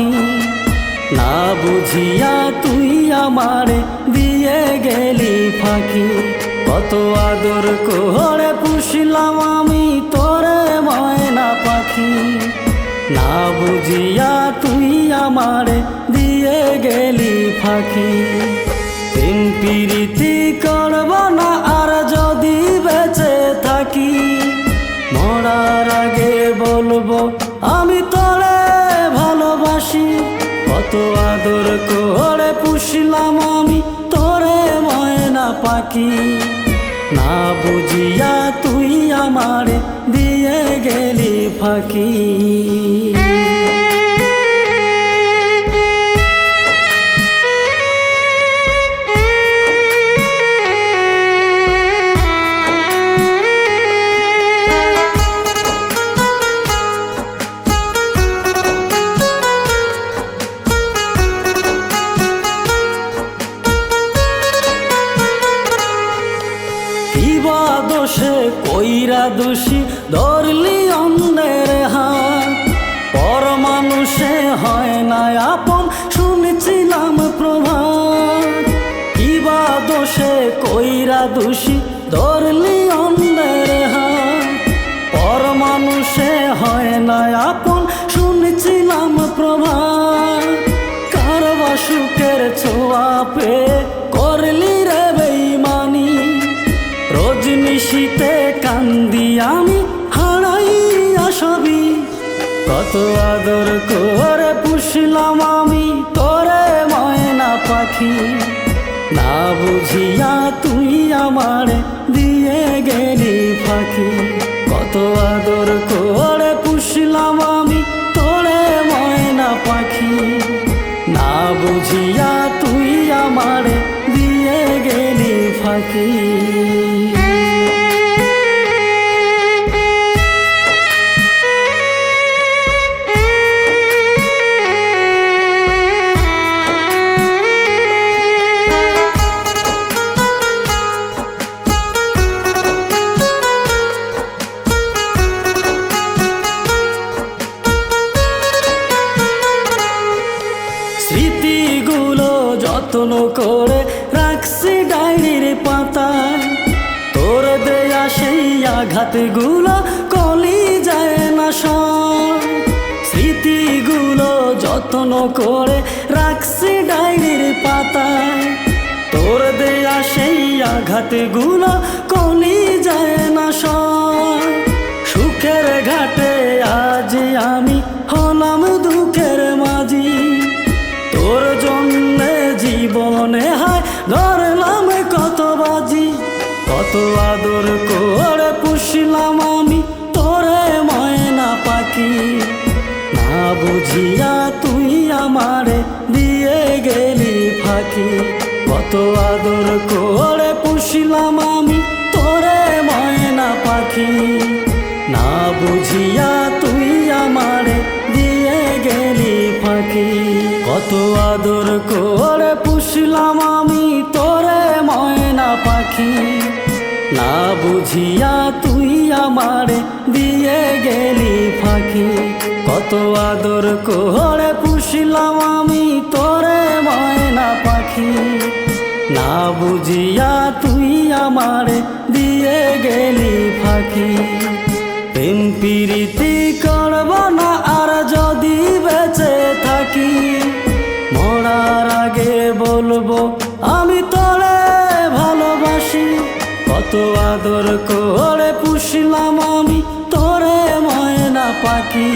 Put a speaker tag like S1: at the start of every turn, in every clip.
S1: পাখি। না বুঝিয়া তুই আমারে দিয়ে গেলি ফাঁকি। কত আদর করে পুষলাম আমি তোরে ময়না পাখি। না বুঝিয়া তুই আমারে দিয়ে গেলি ফাঁকি। প্রেম প্রীতি করব না আর যদি বেঁচে থাকি। মরার আগে বলবো আমি তোরে ভালোবাসি। কত আদর করে পুষলাম আমি তোরে ময়না পাখি। না বুঝিয়া তুই আমারে দিয়ে গেলি ফাঁকি। কিবা দোষে কইরা দোষী ধরলি অন্যের হাত। পর মানুষে হয় না আপন শুনেছিলাম প্রভাত। কিবা দোষে কইরা দোষী ধরলি অন্যের হাত। পর মানুষে হয় না আপন শুনেছিলাম প্রভাত। কারবা সুখের ছোঁয়া পেয়ে করলি রে বেইমানি। রজনিশীতে কান্দি আমি হারাইয়া সবই। কত আদর করে পুষলাম আমি তোরে ময়না পাখি। না বুঝিয়া তুই আমারে দিয়ে গেলি ফাঁকি। কত আদর করে পুষলাম আমি তোরে ময়না পাখি। না বুঝিয়া তুই আমারে দিয়ে গেলি ফাঁকি। স্মৃতিগুলো যত্ন করে রাখছি ডায়েরির পাতায়। তোর দেয়া সেই আঘাতগুলো কলি যায় না সয়। স্মৃতিগুলো যত্ন করে রাখছি ডায়েরির পাতায়। তোর দেয়া সেই আঘাতগুলো কলি যায় না সয়। সুখের ঘাটে আজ আমি হলাম দুঃখের মাঝি। তোর জন্যে জীবনে হায় ধরলাম কত বাজি। কত আদর করে পুষলাম আমি তোরে ময়না পাখি। না বুঝিয়া তুই আমারে দিয়ে গেলি ফাঁকি। কত আদর করে পুষলাম আমি তোরে ময়না পাখি। না বুঝিয়া তুই আমারে দিয়ে গেলি ফাঁকি। কত আদর করে পুষলাম আমি তোরে ময়না পাখি। না বুঝিয়া তুই আমারে দিয়ে গেলি ফাঁকি। কত আদর করে পুষলাম আমি তোরে ময়না পাখি। না বুঝিয়া তুই আমারে দিয়ে গেলি ফাঁকি। প্রেম প্রীতি করব না আর যদি বেঁচে থাকি। মরার আগে বলবো আমি তোরে ভালোবাসি। কত আদর করে পুষলাম আমি তোরে ময়না পাখি।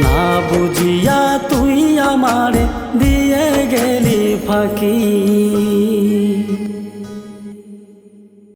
S1: না বুঝিয়া তুই আমারে দিয়ে গেলি ফাঁকি।